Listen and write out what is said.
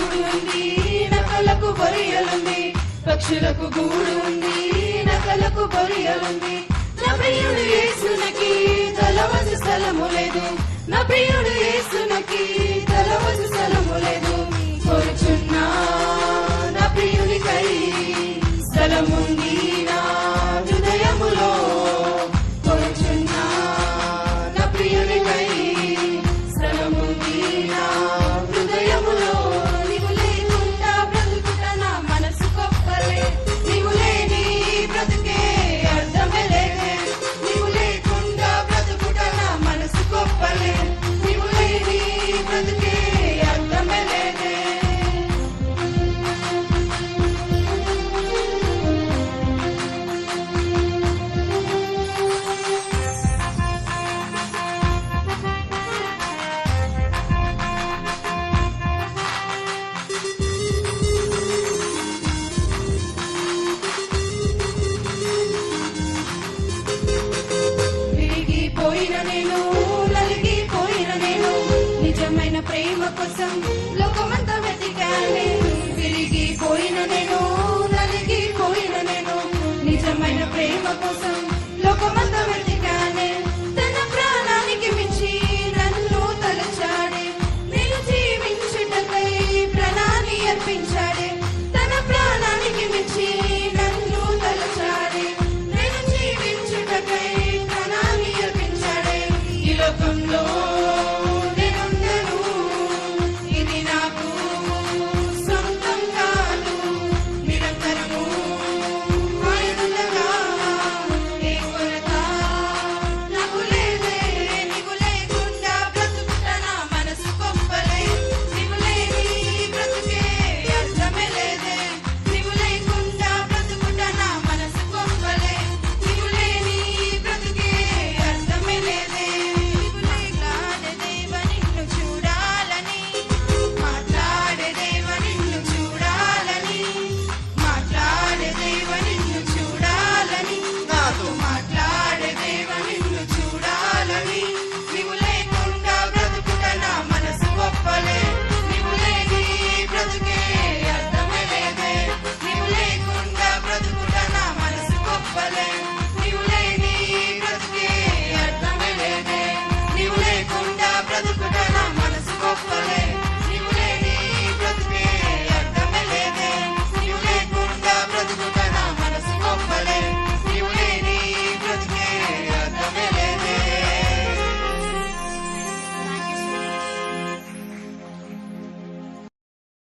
కూడు ఉంది, నక్కలకు బొరియలుంది. పక్షులకు గూడు ఉంది, నక్కలకు బొరియలుంది. నా ప్రియుడు యేసునకి తలవసు స్థలము లేదు, నా ప్రియుడు యేసునకి తలవసు స్థలము లేదు. కోరుచున్నా నా ప్రియునికై స్థలముంది నా హృదయములో. కోరుచున్నా నా ప్రియునికై స్థలముంది నా హృదయములో. నీవు లేకుండా బ్రతుకుట నా మనసు గొప్పలే, నీవు లేని బ్రతుకే అర్థమే లేదే. నీవు లేకుండా బ్రతుకుట నా మనసు గొప్పలే, నీవు లేని బ్రతుకే అర్థమే లేదే. విరిగిపోయిన నేను, నలిగిపోయిన నేను, నిజమైన ప్రేమ కోసం లోకమంతా వెతికానే. విరిగిపోయిన నేను, నలిగిపోయిన నేను, నిజమైన ప్రేమ కోసం లోకమంతా వెతికానే.